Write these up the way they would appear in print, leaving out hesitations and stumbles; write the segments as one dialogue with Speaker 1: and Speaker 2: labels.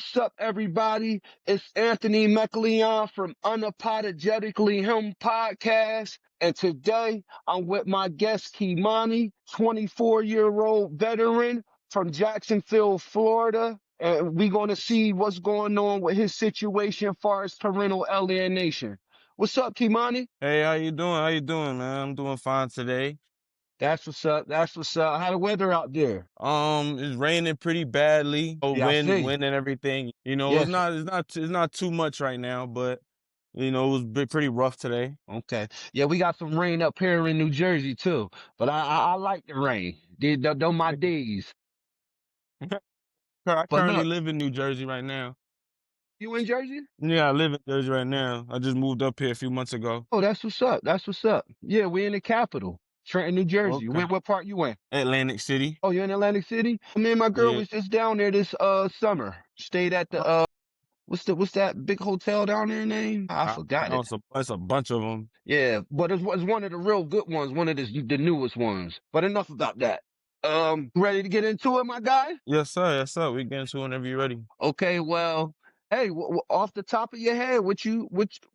Speaker 1: What's up, everybody? It's Anthony McLeon from Unapologetically Him podcast. And today I'm with my guest, Kymani, 24-year-old veteran from Jacksonville, Florida. And we're going to see what's going on with his situation as far as parental alienation. What's up, Kymani?
Speaker 2: Hey, how you doing? How you doing, man? I'm doing fine today.
Speaker 1: That's what's up. That's what's up. How the weather out there?
Speaker 2: It's raining pretty badly. Oh,
Speaker 1: Yeah, I see.
Speaker 2: wind and everything. You know,
Speaker 1: Yes.
Speaker 2: it's not too much right now, but it was pretty rough today.
Speaker 1: Okay. Yeah, we got some rain up here in New Jersey too, but I like the rain. Those my days.
Speaker 2: I
Speaker 1: But
Speaker 2: currently
Speaker 1: look,
Speaker 2: live in New Jersey right now.
Speaker 1: you in Jersey?
Speaker 2: Yeah, I live in Jersey right now. I just moved up here a few months ago.
Speaker 1: Oh, that's what's up. That's what's up. Yeah, we in the capital, Trenton, New Jersey.
Speaker 2: Okay.
Speaker 1: What part you in?
Speaker 2: Atlantic City.
Speaker 1: Oh, you in Atlantic City? Me and my girl
Speaker 2: Yeah.
Speaker 1: was just down there this summer. Stayed at the what's that big hotel down there name? I forgot it.
Speaker 2: It's a bunch of them.
Speaker 1: Yeah, but it's one of the real good ones, one of the newest ones. But enough about that. Ready to get into it, my guy?
Speaker 2: Yes, sir. Yes, sir. We get into it whenever you're ready.
Speaker 1: Okay, well, hey, off the top of your head,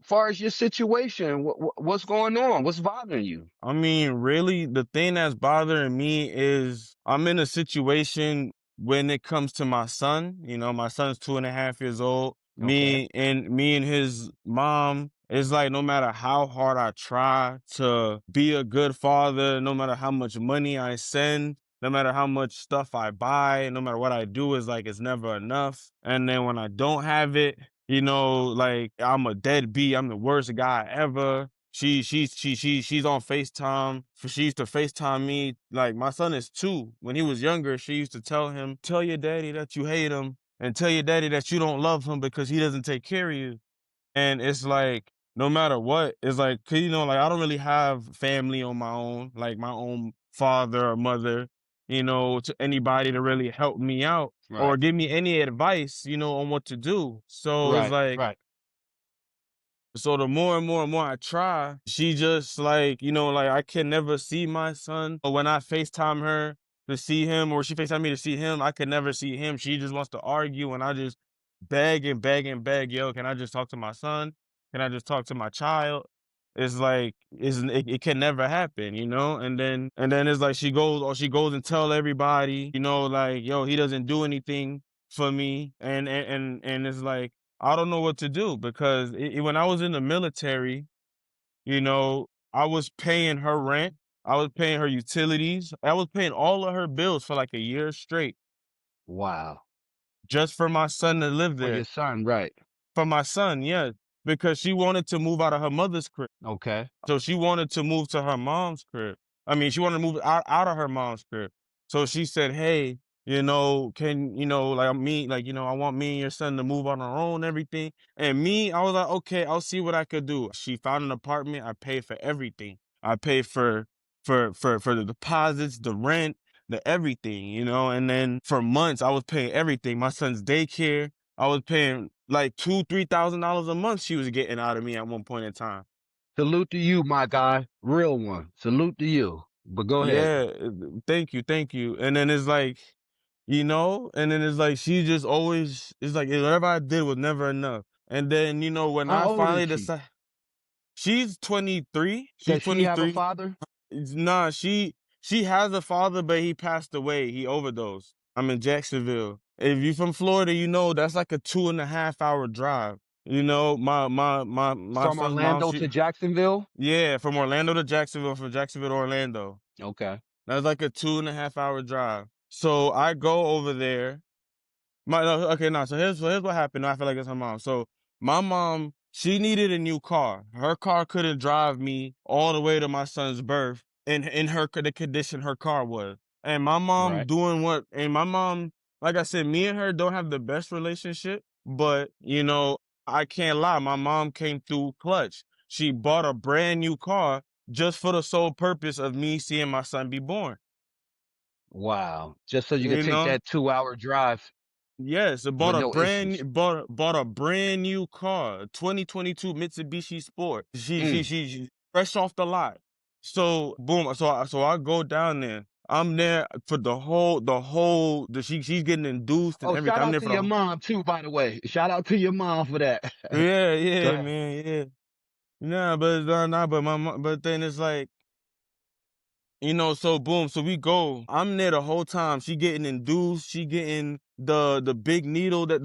Speaker 1: far as your situation, what's going on? What's bothering you?
Speaker 2: I mean, really, the thing that's bothering me is I'm in a situation when it comes to my son. You know, my son's 2.5 years old.
Speaker 1: Okay,
Speaker 2: Me and his mom, it's like no matter how hard I try to be a good father, no matter how much money I send, no matter how much stuff I buy, no matter what I do, is like it's never enough. And then when I don't have it, like I'm a deadbeat. I'm the worst guy ever. She's on FaceTime. She used to FaceTime me. Like my son is 2. When he was younger, she used to tell him, "Tell your daddy that you hate him, and tell your daddy that you don't love him because he doesn't take care of you." And it's like no matter what, it's like 'cause, like I don't really have family on my own, like my own father or mother, to anybody to really help me out
Speaker 1: right,
Speaker 2: or give me any advice, on what to do. So it's
Speaker 1: right,
Speaker 2: like
Speaker 1: right.
Speaker 2: so the more and more and more I try, she just like, like I can never see my son. Or when I FaceTime her to see him or she FaceTime me to see him, I could never see him. She just wants to argue and I just beg and beg and beg, yo, can I just talk to my son? Can I just talk to my child? It's like it can never happen, And then it's like she goes and tell everybody, like, yo, he doesn't do anything for me. And it's like I don't know what to do because when I was in the military, I was paying her rent, I was paying her utilities, I was paying all of her bills for like a year straight
Speaker 1: Wow.
Speaker 2: just for my son to live
Speaker 1: For your
Speaker 2: there.
Speaker 1: son, right?
Speaker 2: For my son, yeah, because she wanted to move out of her mother's crib.
Speaker 1: Okay.
Speaker 2: So she wanted to move to her mom's crib. I mean, she wanted to move out of her mom's crib. So she said, "Hey, like me, like, I want me and your son to move on our own, everything." And me, I was like, okay, I'll see what I could do. She found an apartment. I paid for everything. I paid for the deposits, the rent, the everything, and then for months I was paying everything. My son's daycare, I was paying like $2,000-3,000 a month she was getting out of me at one point in time.
Speaker 1: Salute to you, my guy. Real one. Salute to you. But go ahead.
Speaker 2: Yeah, thank you, thank you. And then it's like, and then it's like she just always it's like whatever I did was never enough. And then, when I
Speaker 1: How old is
Speaker 2: finally
Speaker 1: she?
Speaker 2: decide she's 23. She's
Speaker 1: Does she have a
Speaker 2: 23.
Speaker 1: father?
Speaker 2: Nah, she has a father, but he passed away. He overdosed. I'm in Jacksonville. If you from Florida, that's like a 2.5 hour drive. My
Speaker 1: From
Speaker 2: son's mom,
Speaker 1: Orlando to Jacksonville?
Speaker 2: yeah, from Orlando to Jacksonville, from Jacksonville to Orlando.
Speaker 1: Okay.
Speaker 2: That's like a 2.5 hour drive. So I go over there. No, okay, no. So here's what happened. I feel like it's her mom. So my mom, she needed a new car. Her car couldn't drive me all the way to my son's birth in the condition her car was. And my mom
Speaker 1: Right.
Speaker 2: like I said, me and her don't have the best relationship, but I can't lie. My mom came through clutch. She bought a brand new car just for the sole purpose of me seeing my son be born.
Speaker 1: Wow. Just so you could
Speaker 2: You
Speaker 1: take
Speaker 2: know?
Speaker 1: that 2-hour drive
Speaker 2: Yes, it
Speaker 1: with no issues.
Speaker 2: bought a brand new car, a 2022 Mitsubishi Sport. She
Speaker 1: Mm.
Speaker 2: fresh off the lot. So boom, so I go down there. I'm there for she's getting induced and
Speaker 1: Oh,
Speaker 2: everything.
Speaker 1: shout
Speaker 2: I'm
Speaker 1: out
Speaker 2: there
Speaker 1: to
Speaker 2: for the
Speaker 1: your mom too, by the way. Shout out to your mom for that.
Speaker 2: yeah,
Speaker 1: Go
Speaker 2: yeah,
Speaker 1: ahead.
Speaker 2: man, yeah. Nah, but nah, but but then it's like, so boom, so we go. I'm there the whole time. She getting induced. She getting the big needle that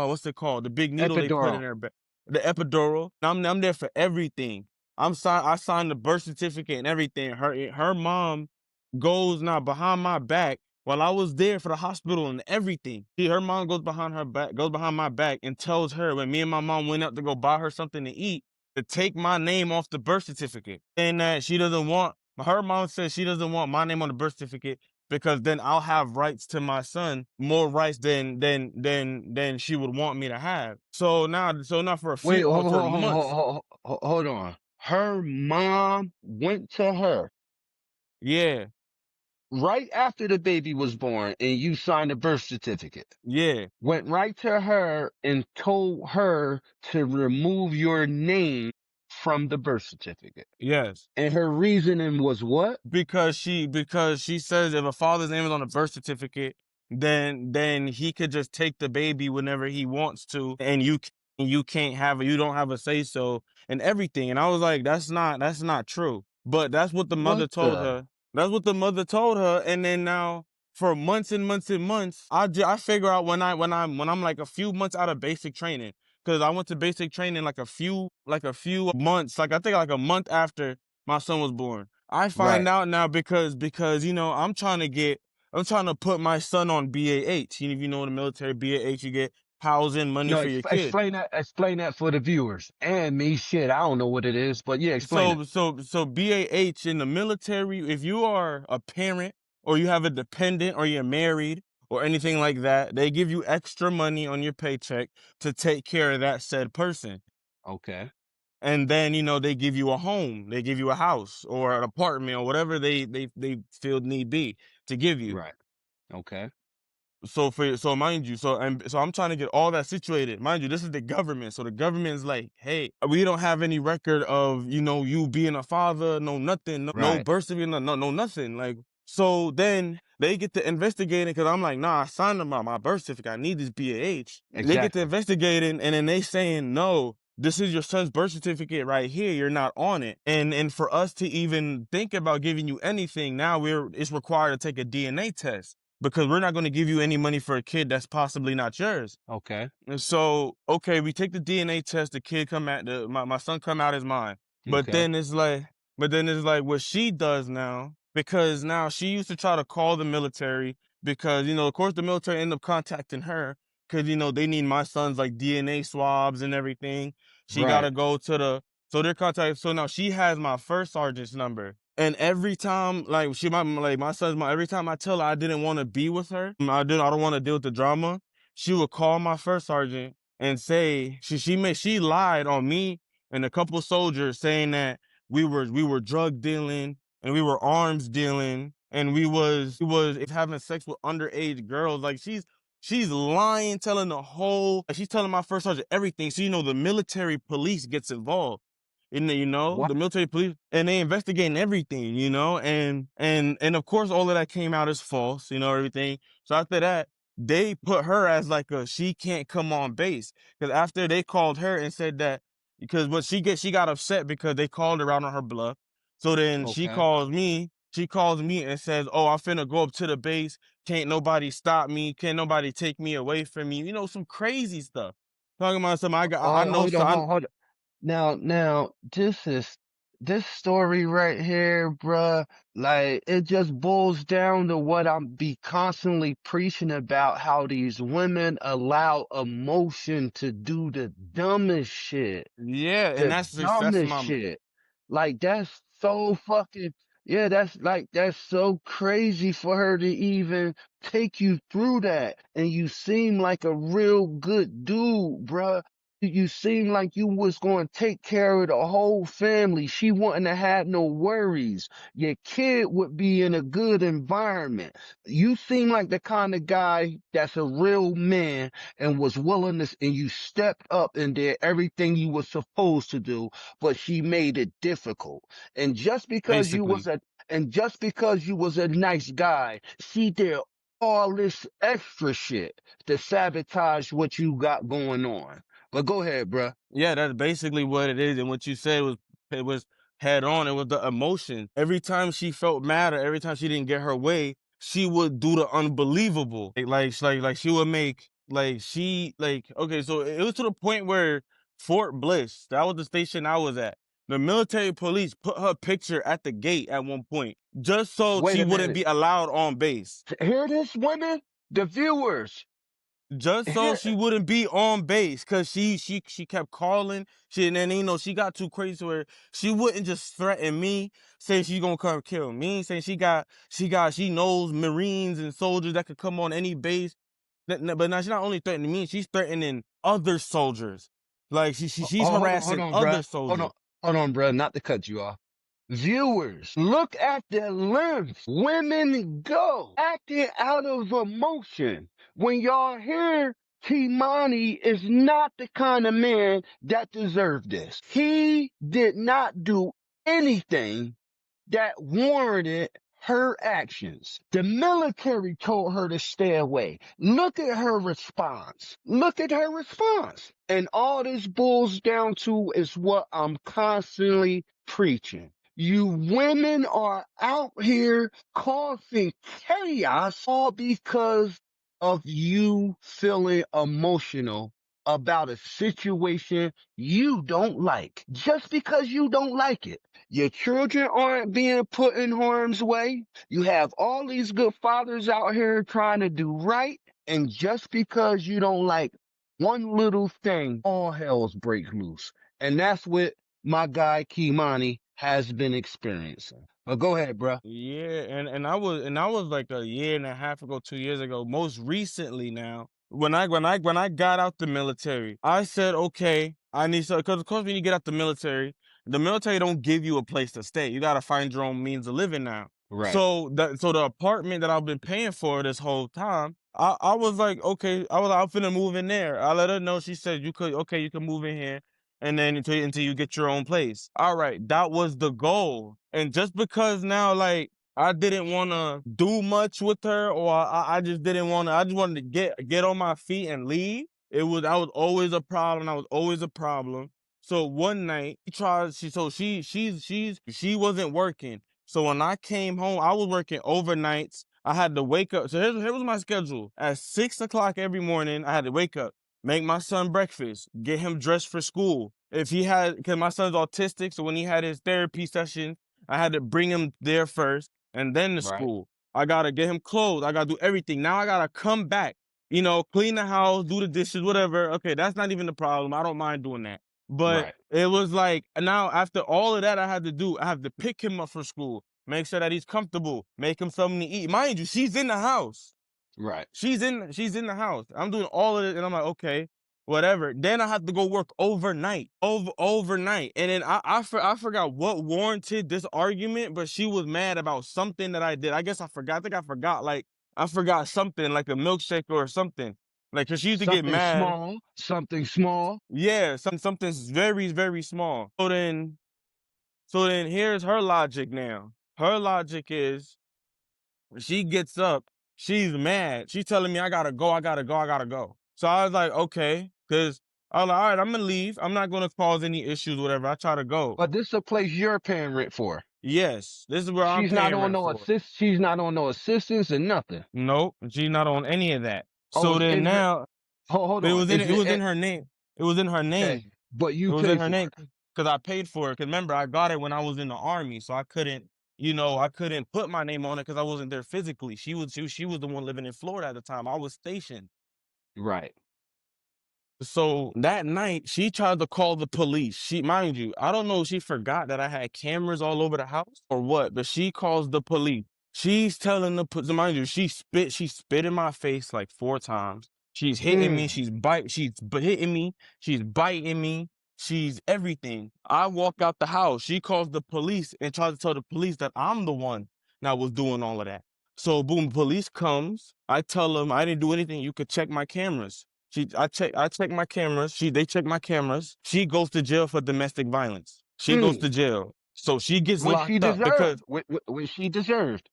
Speaker 2: what's it called? The big needle they put in
Speaker 1: Epidural.
Speaker 2: her back, the epidural. I'm there for everything. I signed the birth certificate and everything. Her mom goes now behind my back while I was there for the hospital and everything. Her mom goes behind my back and tells her when me and my mom went out to go buy her something to eat to take my name off the birth certificate, saying that she doesn't want her mom says she doesn't want my name on the birth certificate because then I'll have rights to my son, more rights than she would want me to have. So now
Speaker 1: Wait,
Speaker 2: for months,
Speaker 1: hold on. Her mom went to her
Speaker 2: yeah,
Speaker 1: right after the baby was born and you signed a birth certificate.
Speaker 2: yeah,
Speaker 1: Went right to her and told her to remove your name from the birth certificate.
Speaker 2: yes.
Speaker 1: And her reasoning was what?
Speaker 2: Because she says if a father's name is on a birth certificate, then he could just take the baby whenever he wants to, and you can't have you don't have a say so and everything. And I was like, that's not true. But that's what the
Speaker 1: What
Speaker 2: mother told
Speaker 1: the?
Speaker 2: her. That's what the mother told her. And then now for months and months and months, I figure out when I'm like a few months out of basic training, because I went to basic training like a few months, like I think like a month after my son was born. I find
Speaker 1: Right.
Speaker 2: out now because I'm trying to put my son on BAH. If you know in the military, BAH, you get housing, money
Speaker 1: No,
Speaker 2: for your kid.
Speaker 1: explain that for the viewers and me. Shit, I don't know what it is, but yeah, explain it.
Speaker 2: So BAH in the military, if you are a parent or you have a dependent or you're married or anything like that, they give you extra money on your paycheck to take care of that said person.
Speaker 1: Okay.
Speaker 2: And then, they give you a home, they give you a house or an apartment or whatever they feel need be to give you.
Speaker 1: Right. Okay.
Speaker 2: So mind you, so I'm trying to get all that situated. Mind you, this is the government. So the government's like, hey, we don't have any record of, you being a father, no nothing, no
Speaker 1: Right.
Speaker 2: birth certificate, no nothing. Like, so then they get to investigating because I'm like, nah, I signed my birth certificate. I need this BAH. They get to
Speaker 1: Exactly.
Speaker 2: investigating and then they saying, no, this is your son's birth certificate right here. You're not on it. And for us to even think about giving you anything, now it's required to take a DNA test because we're not going to give you any money for a kid that's possibly not yours.
Speaker 1: Okay.
Speaker 2: And so, okay, we take the DNA test, the kid my son come out as mine. But
Speaker 1: Okay.
Speaker 2: then it's like what she does now, because now she used to try to call the military because, of course the military end up contacting her because, they need my son's like DNA swabs and everything. She got
Speaker 1: Right.
Speaker 2: to go to so they're contacting. So now she has my first sergeant's number. And every time, like my son's mom, every time I tell her I didn't want to be with her, I don't want to deal with the drama, she would call my first sergeant and say she lied on me and a couple soldiers saying that we were drug dealing and we were arms dealing and we was having sex with underage girls. Like she's lying, telling she's telling my first sergeant everything. So the military police gets involved.
Speaker 1: What?
Speaker 2: The military police and they investigating everything, and of course all of that came out as false, everything. So after that, they put her as like she can't come on base because after they called her and said that because what she got upset because they called her out on her bluff. So then
Speaker 1: Okay.
Speaker 2: she calls me and says, "Oh, I'm finna go up to the base. Can't nobody stop me. Can't nobody take me away from me." Some crazy stuff. Talking about something I know
Speaker 1: Hold on,
Speaker 2: son.
Speaker 1: hold on. Now, this story right here, bruh. Like, it just boils down to what I'm be constantly preaching about, how these women allow emotion to do the dumbest shit.
Speaker 2: Yeah, and
Speaker 1: The
Speaker 2: that's
Speaker 1: dumbest
Speaker 2: my
Speaker 1: shit. Like, that's so fucking, yeah, that's so crazy for her to even take you through that. And you seem like a real good dude, bruh. You seem like you was going to take care of the whole family. She wouldn't have had no worries. Your kid would be in a good environment. You seem like the kind of guy that's a real man and was willing to, and you stepped up and did everything you were supposed to do, but she made it difficult. And just because you was
Speaker 2: basically.
Speaker 1: a And just because you was a nice guy, she did all this extra shit to sabotage what you got going on. But go ahead, bruh.
Speaker 2: Yeah, that's basically what it is. And what you said was it was head on. It was the emotion. Every time she felt mad or every time she didn't get her way, she would do the unbelievable. Like she would make okay, so it was to the point where Fort Bliss, that was the station I was at. The military police put her picture at the gate at one point, just so
Speaker 1: Wait
Speaker 2: she
Speaker 1: a
Speaker 2: wouldn't
Speaker 1: minute.
Speaker 2: be allowed on base.
Speaker 1: Hear this, women? The viewers.
Speaker 2: Just so
Speaker 1: Hear.
Speaker 2: she wouldn't be on base, cause she kept calling. And then she got too crazy where she wouldn't just threaten me, say she gonna come kill me, saying she knows Marines and soldiers that could come on any base. But now she's not only threatening me, she's threatening other soldiers. Like she's
Speaker 1: Oh, hold
Speaker 2: harassing
Speaker 1: on,
Speaker 2: other
Speaker 1: bruh. Hold on,
Speaker 2: soldiers.
Speaker 1: hold on, bruh. Not to cut you off. Viewers, look at the length women go acting out of emotion. When y'all hear Kymani is not the kind of man that deserved this. He did not do anything that warranted her actions. The military told her to stay away. Look at her response. Look at her response. And all this boils down to is what I'm constantly preaching. You women are out here causing chaos all because of you feeling emotional about a situation you don't like. Just because you don't like it. Your children aren't being put in harm's way. You have all these good fathers out here trying to do right. And just because you don't like one little thing, all hell's break loose. And that's what my guy Kymani has been experiencing. But go ahead, bruh.
Speaker 2: Yeah, and I was like a year and a half ago, 2 years ago. Most recently now, when I got out the military, I said, okay, I need so because of course when you get out the military don't give you a place to stay. You gotta find your own means of living now.
Speaker 1: Right,
Speaker 2: So the apartment that I've been paying for this whole time, I was like, okay, I'm finna move in there. I let her know. She said you can move in here and then until you get your own place. All right, that was the goal. And just because now, like, I didn't want to do much with her, or I just didn't want to. I just wanted to get on my feet and leave. I was always a problem. I was always a problem. So one night, she wasn't working. So when I came home, I was working overnights. I had to wake up. So here was my schedule. At 6 o'clock every morning, I had to wake up, make my son breakfast, get him dressed for school. Because my son's autistic, so when he had his therapy session, I had to bring him there first and then to
Speaker 1: right,
Speaker 2: school. I gotta get him clothes. I gotta do everything. Now I gotta come back, clean the house, do the dishes, whatever. Okay, that's not even the problem. I don't mind doing that. But
Speaker 1: right,
Speaker 2: it was like now after all of that I had to do, I have to pick him up for school, make sure that he's comfortable, make him something to eat. Mind you, she's in the house.
Speaker 1: right.
Speaker 2: She's in the house. I'm doing all of it, and I'm like, okay, whatever. Then I have to go work overnight, and then I forgot what warranted this argument, but she was mad about something that I did. I guess I forgot. I think I forgot. Like I forgot something, like a milkshake or something. Like, cause she used to get
Speaker 1: Something
Speaker 2: mad.
Speaker 1: small, something small.
Speaker 2: Yeah, something's very very small. So then here's her logic now. Her logic is she gets up, she's mad. She's telling me I gotta go, I gotta go, I gotta go. So I was like, okay, because I was like, all right, I'm gonna leave. I'm not gonna cause any issues, whatever. I try to go.
Speaker 1: But this is a place you're paying rent for.
Speaker 2: Yes, this is where I'm
Speaker 1: She's not
Speaker 2: paying
Speaker 1: on
Speaker 2: rent
Speaker 1: no
Speaker 2: for.
Speaker 1: assist. She's not on no assistance and nothing.
Speaker 2: Nope, she's not on any of that.
Speaker 1: Oh,
Speaker 2: So
Speaker 1: it's
Speaker 2: then
Speaker 1: in her.
Speaker 2: now
Speaker 1: Hold
Speaker 2: it
Speaker 1: on.
Speaker 2: was in
Speaker 1: Is
Speaker 2: it
Speaker 1: it
Speaker 2: was in her name. It was in her
Speaker 1: okay?
Speaker 2: name.
Speaker 1: But
Speaker 2: It
Speaker 1: you
Speaker 2: was in
Speaker 1: pay
Speaker 2: her
Speaker 1: for
Speaker 2: name
Speaker 1: it.
Speaker 2: because I paid for it. Because remember, I got it when I was in the army, so I couldn't put my name on it because I wasn't there physically. She was the one living in Florida at the time. I was stationed.
Speaker 1: Right.
Speaker 2: So that night, she tried to call the police. Mind you, I don't know if she forgot that I had cameras all over the house or what, but she calls the police. She's telling mind you, she spit in my face like 4 times. She's hitting me.
Speaker 1: Mm.
Speaker 2: Hitting me. She's biting me. She's everything. I walk out the house. She calls the police and tries to tell the police that I'm the one that was doing all of that. So boom, police comes. I tell them I didn't do anything. You could check my cameras. I check my cameras. They check my cameras. She goes to jail for domestic violence. She goes
Speaker 1: Mm.
Speaker 2: to jail. So she gets
Speaker 1: When she
Speaker 2: locked up
Speaker 1: deserved.
Speaker 2: because,
Speaker 1: When she deserved.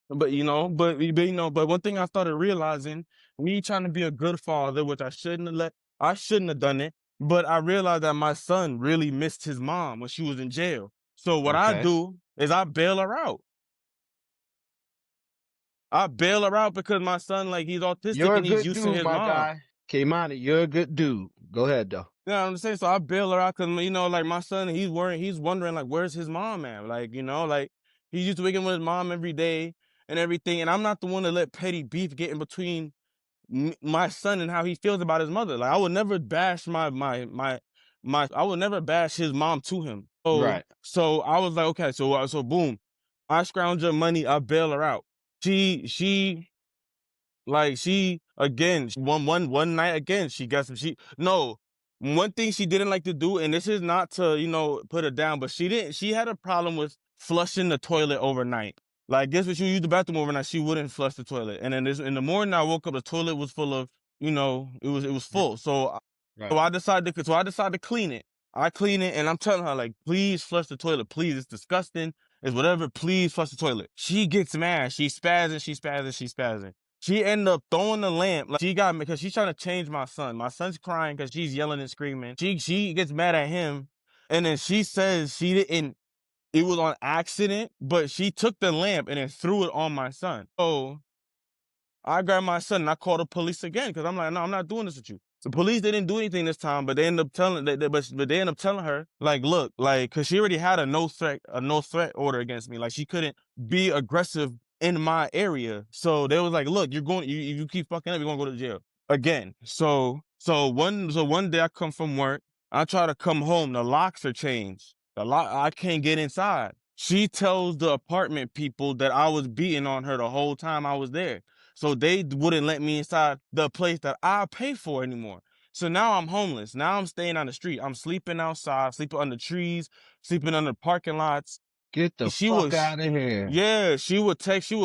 Speaker 2: but one thing I started realizing, me trying to be a good father, which I shouldn't have done it, but I realized that my son really missed his mom when she was in jail. So what I
Speaker 1: Okay.
Speaker 2: do is I bail her out. I bail her out because my son, like, he's autistic
Speaker 1: You're a
Speaker 2: and he's
Speaker 1: good
Speaker 2: used to
Speaker 1: dude,
Speaker 2: his
Speaker 1: my
Speaker 2: mom.
Speaker 1: guy. Kymani, you're a good dude. Go ahead, though.
Speaker 2: You know what I'm saying? So I bail her out because, like, my son, he's wondering, like, where's his mom at? Like, like, he's used to waking up with his mom every day and everything. And I'm not the one to let petty beef get in between my son and how he feels about his mother. Like, I would never bash I would never bash his mom to him. So
Speaker 1: Right.
Speaker 2: so I was like, okay, so boom, I scrounge up money, I bail her out. She like she again one night again she got some she no one thing she didn't like to do, and this is not to put her down, but she had a problem with flushing the toilet overnight. Like, guess what, she used the bathroom overnight, she wouldn't flush the toilet, and then in the morning I woke up, the toilet was full of, it was
Speaker 1: R-
Speaker 2: full. So
Speaker 1: Right.
Speaker 2: I decided to clean it. I clean it and I'm telling her, like, please flush the toilet, please, it's disgusting, it's whatever, please flush the toilet. She gets mad, she spazzing. She ended up throwing the lamp. Like, she got me because she's trying to change my son. My son's crying because she's yelling and screaming. She gets mad at him, and then she says she didn't. It was on accident, but she took the lamp and then threw it on my son. So I grabbed my son and I called the police again because I'm like, no, I'm not doing this with you. The police didn't do anything this time, but they ended up telling, but they ended up telling her, like, look, like, because she already had a no threat order against me. Like, she couldn't be aggressive in my area. So they was like, look, you keep fucking up, you're gonna go to jail again. So one day I come from work, I try to come home, the locks are changed. I can't get inside. She tells the apartment people that I was beating on her the whole time I was there. So they wouldn't let me inside the place that I pay for anymore. So now I'm homeless. Now I'm staying on the street. I'm sleeping outside, sleeping under trees, sleeping under parking lots.
Speaker 1: Get the
Speaker 2: She
Speaker 1: fuck
Speaker 2: was,
Speaker 1: out of here.
Speaker 2: yeah, she would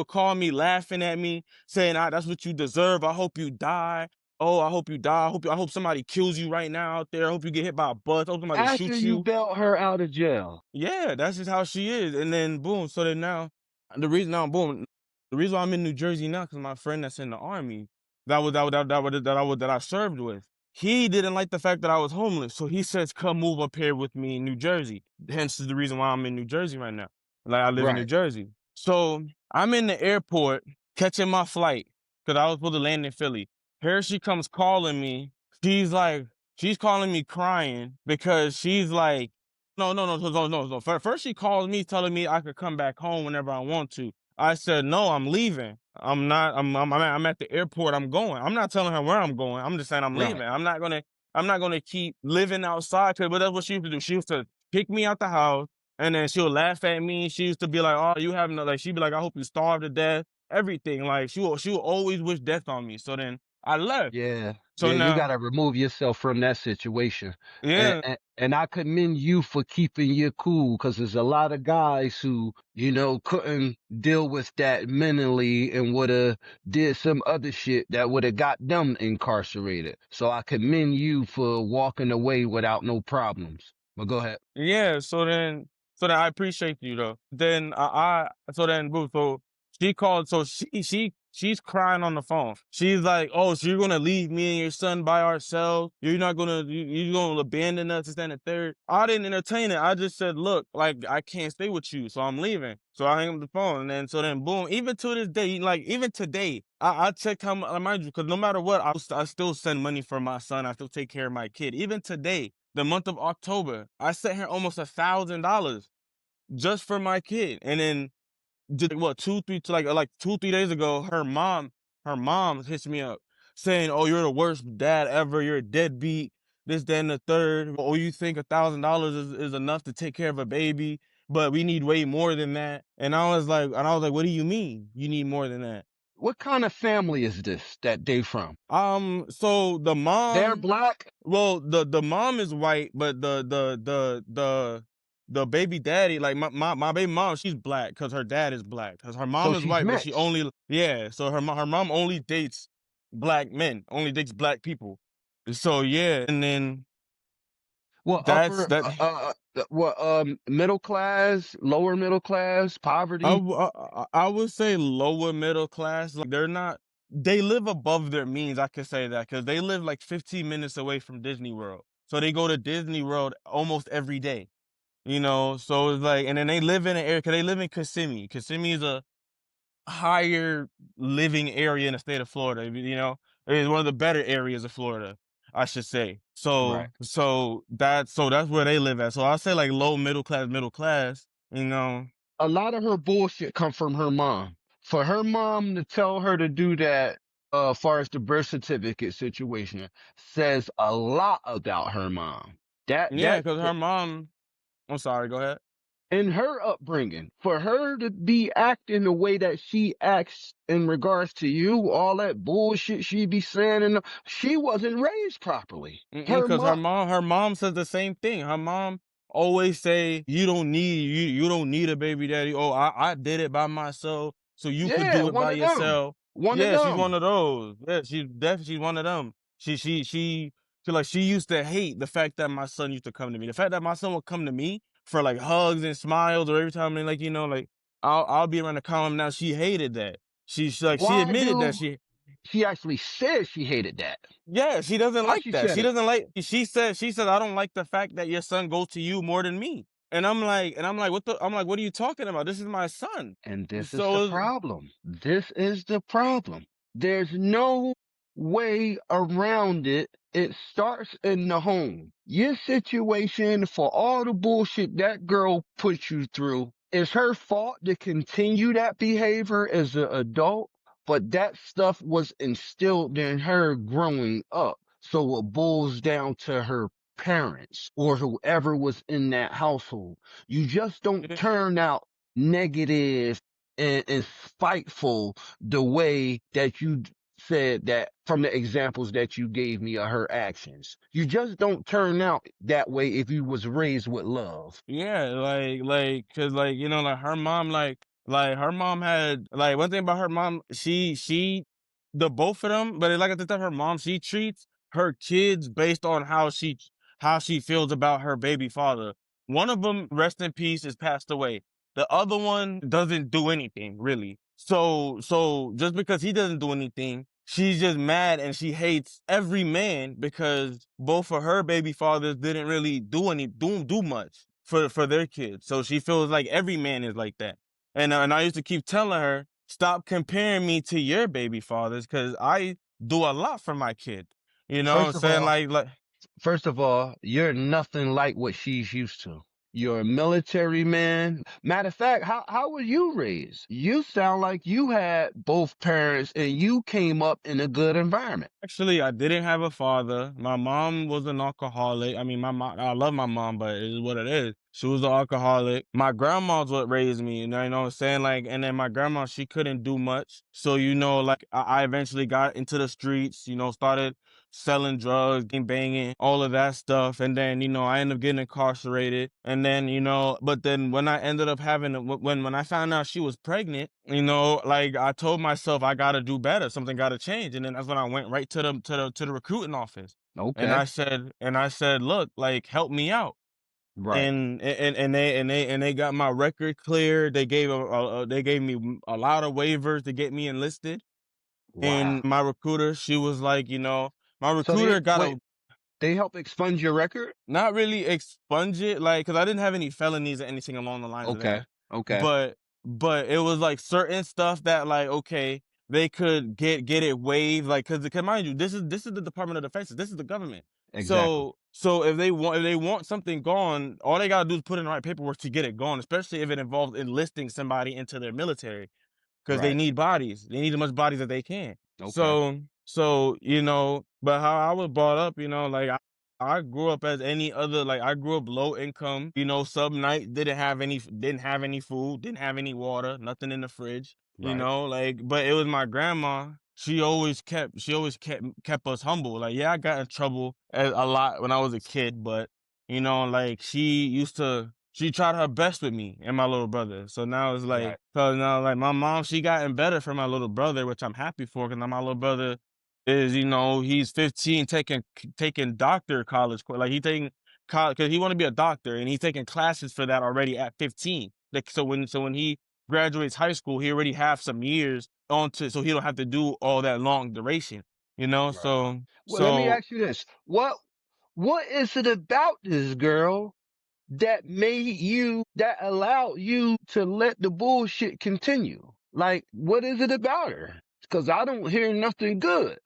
Speaker 2: call me laughing at me, saying, that's what you deserve. I hope you die. Oh, I hope you die. I hope somebody kills you right now out there. I hope you get hit by a bus. I hope somebody
Speaker 1: After
Speaker 2: shoots
Speaker 1: you
Speaker 2: you.
Speaker 1: bailed her out of jail.
Speaker 2: Yeah, that's just how she is. And then boom, so then now the reason why I'm in New Jersey now, because my friend that's in the army that I served with, he didn't like the fact that I was homeless. So he says, come move up here with me in New Jersey. Hence is the reason why I'm in New Jersey right now. Like, I live in New
Speaker 1: Right.
Speaker 2: Jersey. So I'm in the airport catching my flight because I was supposed to land in Philly. Here she comes calling me. She's like, she's calling me crying because she's like, no. First, she calls me telling me I could come back home whenever I want to. I said, no, I'm leaving. I'm not. I'm at the airport. I'm going. I'm not telling her where I'm going. I'm just saying I'm leaving.
Speaker 1: Right.
Speaker 2: I'm not gonna keep living outside. But that's what she used to do. She used to kick me out the house, and then she'll laugh at me. She used to be like, "Oh, you having a," like, she'd be like, "I hope you starve to death." Everything, like, she will always wish death on me. So then I left.
Speaker 1: Yeah,
Speaker 2: So
Speaker 1: yeah, you
Speaker 2: now,
Speaker 1: gotta remove yourself from that situation. And
Speaker 2: yeah,
Speaker 1: and I commend you for keeping your cool, because there's a lot of guys who, couldn't deal with that mentally and would have did some other shit that would have got them incarcerated. So I commend you for walking away without no problems. But go ahead.
Speaker 2: Yeah, so then I appreciate you though. Then so then boo, so she called, so she's crying on the phone. She's like, "Oh, so you're gonna leave me and your son by ourselves? You're gonna abandon us, this, that, and the third?" I didn't entertain it. I just said, "Look, like, I can't stay with you, so I'm leaving." So I hang up the phone, and then boom. Even to this day, like, even today, I checked how much, mind you, because no matter what, I still send money for my son. I still take care of my kid. Even today, the month of October, I sent her almost $1,000 just for my kid. And then did what, 2, 3 days ago, her mom hits me up saying, "Oh, you're the worst dad ever. You're a deadbeat. This, that, and the third. Oh, you think $1,000 is enough to take care of a baby, but we need way more than that." And I was like, "What do you mean you need more than that?"
Speaker 1: What kind of family is this that they from?
Speaker 2: So the
Speaker 1: They're
Speaker 2: mom,
Speaker 1: black?
Speaker 2: well, the mom is white, but the baby daddy, like, my baby mom, she's black because her dad is black. Because her
Speaker 1: So
Speaker 2: mom is
Speaker 1: she's
Speaker 2: white, but she
Speaker 1: mixed.
Speaker 2: only, yeah. So her mom only dates black men, only dates black people. So yeah, and then
Speaker 1: Well,
Speaker 2: That's that.
Speaker 1: what, middle class, lower middle class, poverty?
Speaker 2: I would say lower middle class. Like they're not. They live above their means. I could say that because they live like 15 minutes away from Disney World, so they go to Disney World almost every day. So it's like, and then they live in an area because they live in Kissimmee. Kissimmee is a higher living area in the state of Florida. It's one of the better areas of Florida, I should say.
Speaker 1: Right.
Speaker 2: So that's where they live at. So I say like low middle class, middle class. You know,
Speaker 1: A lot of her bullshit come from her mom. For her mom to tell her to do that, far as the birth certificate situation, says a lot about her mom. That
Speaker 2: yeah,
Speaker 1: that
Speaker 2: because her mom. I'm sorry. Go ahead.
Speaker 1: in her upbringing, for her to be acting the way that she acts in regards to you, all that bullshit she be saying, and she wasn't raised properly. Her
Speaker 2: Because her
Speaker 1: mom,
Speaker 2: mom, her mom says the same thing. Her mom always say, you don't need a baby daddy. Oh, I did it by myself, so you could
Speaker 1: yeah,
Speaker 2: do it
Speaker 1: one
Speaker 2: by
Speaker 1: of them,
Speaker 2: yourself.
Speaker 1: one of
Speaker 2: Yeah, she's one
Speaker 1: them.
Speaker 2: of those. Yeah, she's one of them. She used to hate the fact that my son used to come to me. The fact that my son would come to me for like hugs and smiles, or every time, and like like I'll be around to calm him down. She hated that. She
Speaker 1: Why
Speaker 2: admitted that
Speaker 1: do she actually said she hated that?
Speaker 2: yeah, she doesn't
Speaker 1: How
Speaker 2: like
Speaker 1: she
Speaker 2: that.
Speaker 1: said
Speaker 2: She
Speaker 1: it?
Speaker 2: doesn't like she said, "I don't like the fact that your son goes to you more than me." And I'm like, what are you talking about? This is my son.
Speaker 1: And this is the
Speaker 2: So
Speaker 1: problem. This is the problem. There's no way around it. It starts in the home. Your situation, for all the bullshit that girl put you through, it's her fault to continue that behavior as an adult, but that stuff was instilled in her growing up. So it boils down to her parents or whoever was in that household. You just don't
Speaker 2: yeah,
Speaker 1: turn out negative and spiteful the way that you said that from the examples that you gave me of her actions. You just don't turn out that way if you was raised with love.
Speaker 2: yeah, cause like her mom had like one thing about her mom. The both of them, but like at the time, her mom, she treats her kids based on how she feels about her baby father. One of them, rest in peace, is passed away. The other one doesn't do anything really. So just because he doesn't do anything, she's just mad and she hates every man because both of her baby fathers didn't really do much for their kids. So she feels like every man is like that. And I used to keep telling her, stop comparing me to your baby fathers because I do a lot for my kid. You know what I'm
Speaker 1: First of
Speaker 2: saying?
Speaker 1: all,
Speaker 2: Like
Speaker 1: First of all, you're nothing like what she's used to. You're a military man. Matter of fact, how were you raised? You sound like you had both parents and you came up in a good environment.
Speaker 2: actually, I didn't have a father. My mom was an alcoholic. I mean, my mom, I love my mom, but it is what it is. She was an alcoholic. My grandma's what raised me, you know what I'm saying? Like, and then my grandma, she couldn't do much. So, like, I eventually got into the streets, started selling drugs, banging, all of that stuff. And then, I ended up getting incarcerated. And then, but then when I ended up when I found out she was pregnant, like I told myself I gotta do better. Something gotta change. And then that's when I went right to the recruiting office. And
Speaker 1: Okay.
Speaker 2: I said, look, like help me out.
Speaker 1: Right.
Speaker 2: And they got my record clear. They gave me a lot of waivers to get me enlisted.
Speaker 1: Wow.
Speaker 2: And my recruiter, she was like, my
Speaker 1: So
Speaker 2: recruiter got
Speaker 1: wait,
Speaker 2: a
Speaker 1: they help expunge your record?
Speaker 2: not really expunge it, like, cause I didn't have any felonies or anything along the lines of
Speaker 1: Okay.
Speaker 2: that.
Speaker 1: Okay.
Speaker 2: But it was like certain stuff that like, okay, they could get it waived, like, cause mind you, this is the Department of Defense, this is the government.
Speaker 1: Exactly.
Speaker 2: So if they want something gone, all they gotta do is put in the right paperwork to get it gone, especially if it involves enlisting somebody into their military because they
Speaker 1: Right.
Speaker 2: need bodies. They need as much bodies as they can.
Speaker 1: Okay.
Speaker 2: But how I was brought up, like I grew up as any other, like I grew up low income, sub night, didn't have any food, didn't have any water, nothing in the fridge,
Speaker 1: Right.
Speaker 2: like, but it was my grandma. She always kept us humble. Like, yeah, I got in trouble a lot when I was a kid, but like she tried her best with me and my little brother. So now it's like,
Speaker 1: Right.
Speaker 2: so now like my mom, she gotten better for my little brother, which I'm happy for because now my little brother is, he's 15 taking doctor college, like he taking college because he want to be a doctor, and he's taking classes for that already at 15. Like so when he graduates high school, he already have some years on to so he don't have to do all that long duration. You know,
Speaker 1: Right.
Speaker 2: so
Speaker 1: Well, let me
Speaker 2: so
Speaker 1: ask you this. What is it about this girl that allowed you to let the bullshit continue? Like, what is it about her? Because I don't hear nothing good.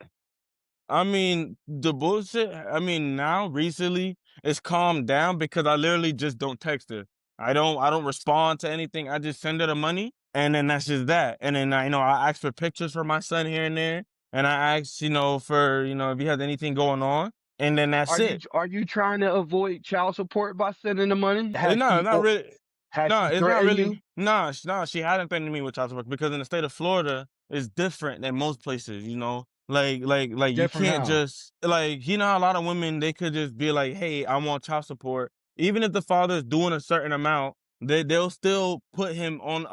Speaker 2: I mean, the bullshit, I mean, now recently it's calmed down because I literally just don't text her. I don't respond to anything. I just send her the money and then that's just that. And then I ask for pictures for my son here and there. And I ask, for, if he has anything going on. And then that's it.
Speaker 1: Are you trying to avoid child support by sending the money?
Speaker 2: No, not really.
Speaker 1: Has
Speaker 2: No,
Speaker 1: she
Speaker 2: it's not
Speaker 1: threatened
Speaker 2: really.
Speaker 1: you?
Speaker 2: No, no, she hadn't threatened me with child support because in the state of Florida, it's different than most places. Like you
Speaker 1: Different
Speaker 2: can't
Speaker 1: how?
Speaker 2: just how a lot of women they could just be like, hey, I want child support. Even if the father's doing a certain amount, they'll still put him on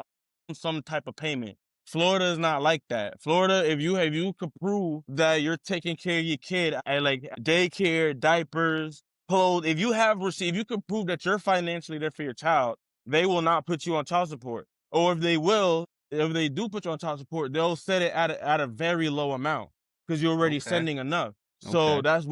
Speaker 2: some type of payment. Florida is not like that. Florida, if you could prove that you're taking care of your kid at like daycare, diapers, clothes, if you could prove that you're financially there for your child, they will not put you on child support. Or if they do put you on child support, they'll set it at a very low amount because you're already
Speaker 1: Okay.
Speaker 2: sending enough. So
Speaker 1: Okay.
Speaker 2: that's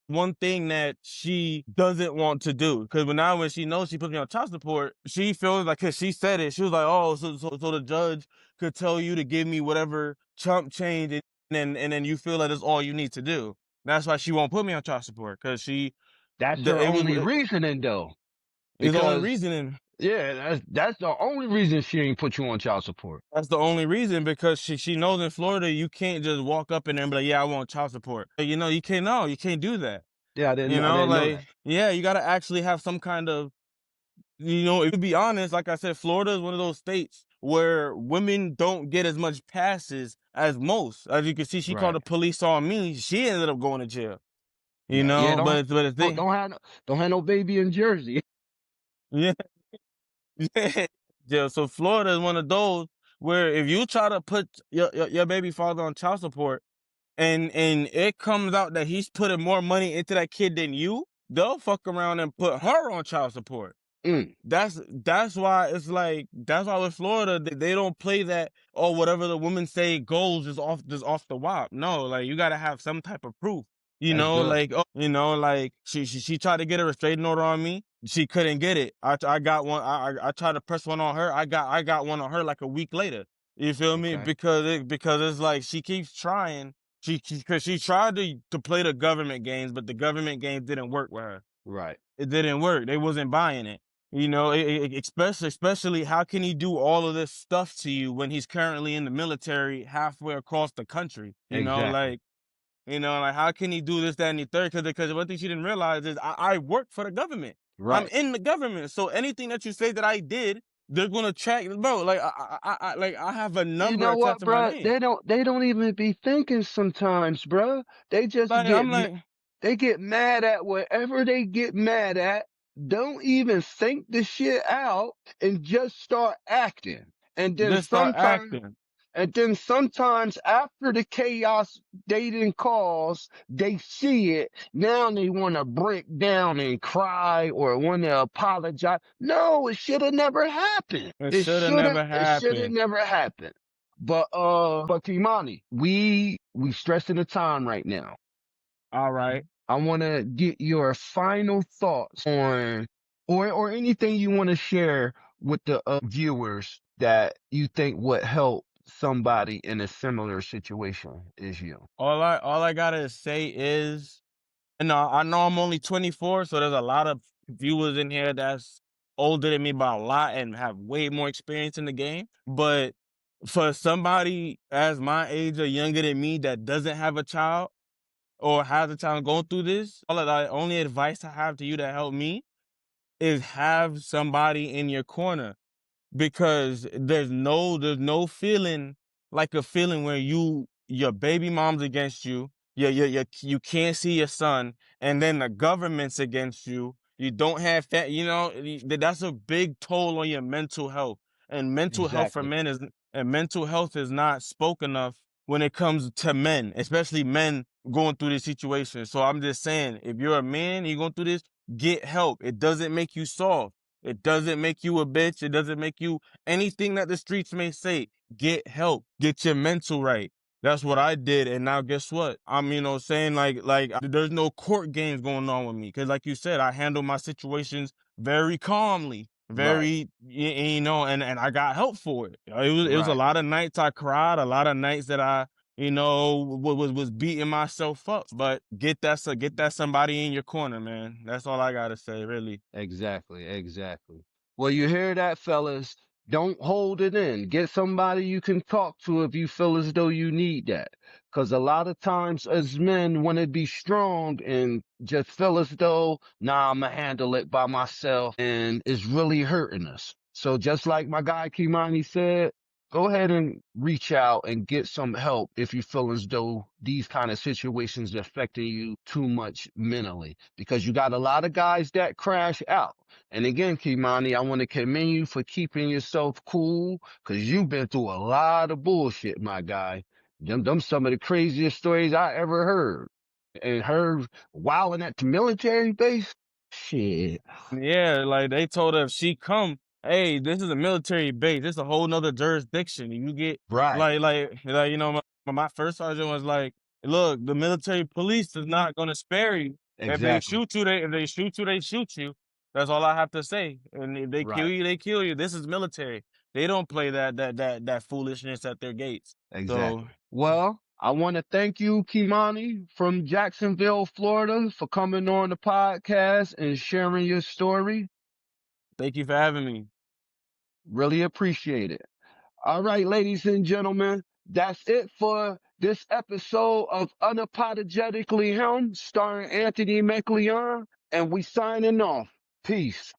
Speaker 2: one thing that she doesn't want to do. Because when she knows she puts me on child support, she feels like, because she said it, she was like, oh, so the judge could tell you to give me whatever chump change, and then you feel that is all you need to do. That's why she won't put me on child support because
Speaker 1: That's her only reasoning though.
Speaker 2: it's the only
Speaker 1: Because
Speaker 2: reasoning.
Speaker 1: yeah, that's the only reason she ain't put you on child support.
Speaker 2: That's the only reason because she knows in Florida you can't just walk up in there and be like, yeah, I want child support. You can't. No, you can't do that.
Speaker 1: Yeah, I didn't know
Speaker 2: Like,
Speaker 1: that.
Speaker 2: yeah, you got to actually have some kind of, if you be honest, like I said, Florida is one of those states where women don't get as much passes as most. As you can see, she called
Speaker 1: Right.
Speaker 2: the police on me. She ended up going to jail.
Speaker 1: Right. Yeah,
Speaker 2: But the thing,
Speaker 1: don't have no baby in Jersey.
Speaker 2: yeah, yeah, yeah. So Florida is one of those where if you try to put your baby father on child support, and it comes out that he's putting more money into that kid than you, they'll fuck around and put her on child support.
Speaker 1: Mm,
Speaker 2: That's why it's like that's why with Florida they don't play that or whatever the women say goes is off the wop. No, like you gotta have some type of proof.
Speaker 1: that's good.
Speaker 2: Like like she tried to get a restraining order on me. She couldn't get it. I got one. I tried to press one on her. I got one on her like a week later. You feel me?
Speaker 1: Okay.
Speaker 2: Because it's like she keeps trying. Because she tried to play the government games, but the government games didn't work with her.
Speaker 1: Right.
Speaker 2: It didn't work. They wasn't buying it. Especially how can he do all of this stuff to you when he's currently in the military halfway across the country?
Speaker 1: Exactly.
Speaker 2: Like how can he do this, that, and the third? Because one thing she didn't realize is I work for the government. I'm
Speaker 1: Right.
Speaker 2: in the government, so anything that you say that I did, they're gonna track, bro. Like I have a
Speaker 1: You
Speaker 2: number
Speaker 1: know
Speaker 2: attached
Speaker 1: what,
Speaker 2: to my
Speaker 1: bruh?
Speaker 2: name.
Speaker 1: They don't even be thinking sometimes, bruh. They just
Speaker 2: Like I'm like,
Speaker 1: they get mad at whatever they get mad at. Don't even think the shit out and just start acting. And then
Speaker 2: just start
Speaker 1: sometimes
Speaker 2: acting.
Speaker 1: And then sometimes after the chaos they didn't cause, they see it. Now they want to break down and cry or want to apologize. No, it should have never happened.
Speaker 2: It should have never
Speaker 1: It should have
Speaker 2: happened.
Speaker 1: never happened. But Kimani, we stressing the time right now.
Speaker 2: All right.
Speaker 1: I want to get your final thoughts on, or anything you want to share with the viewers that you think would help somebody in a similar situation as you.
Speaker 2: All I gotta say is, and I know I'm only 24, so there's a lot of viewers in here that's older than me by a lot and have way more experience in the game. But for somebody as my age or younger than me that doesn't have a child or has a child going through this, all of the only advice I have to you that helped me is have somebody in your corner because there's no feeling like a feeling where your baby mom's against you, you can't see your son, and then the government's against you. You don't have that's a big toll on your mental health. And
Speaker 1: Exactly.
Speaker 2: mental health is not spoke enough when it comes to men, especially men going through this situation. So I'm just saying, if you're a man, you're going through this, get help. It doesn't make you soft. It doesn't make you a bitch. It doesn't make you anything that the streets may say. Get help. Get your mental right. That's what I did. And now guess what? I'm, saying there's no court games going on with me. Cause like you said, I handle my situations very calmly,
Speaker 1: Right,
Speaker 2: and I got help for it. It was a
Speaker 1: right.
Speaker 2: lot of nights I cried, a lot of nights that I was beating myself up. But get that somebody in your corner, man. That's all I gotta say, really.
Speaker 1: Exactly, exactly. Well, you hear that, fellas? Don't hold it in. Get somebody you can talk to if you feel as though you need that. Because a lot of times as men want to be strong and just feel as though, nah, I'm going to handle it by myself, and it's really hurting us. So just like my guy Kymani said, go ahead and reach out and get some help if you feel as though these kind of situations are affecting you too much mentally, because you got a lot of guys that crash out. And again, Kimani, I want to commend you for keeping yourself cool, because you've been through a lot of bullshit, my guy. Them some of the craziest stories I ever heard. And her wilding at the military base. Shit.
Speaker 2: Yeah, like they told her if she come, hey, this is a military base. This is a whole nother jurisdiction. And you get
Speaker 1: Right.
Speaker 2: my first sergeant was like, look, the military police is not gonna spare you. If they
Speaker 1: Exactly.
Speaker 2: shoot you, they shoot you, they shoot you. That's all I have to say. And if they kill
Speaker 1: Right.
Speaker 2: you, they kill you. This is military. They don't play that foolishness at their gates. So
Speaker 1: Exactly. Well, I want to thank you, Kimani, from Jacksonville, Florida, for coming on the podcast and sharing your story.
Speaker 2: thank you for having me.
Speaker 1: Really appreciate it. All right, ladies and gentlemen, that's it for this episode of Unapologetically Him, starring Anthony McLeon, and we signing off. Peace.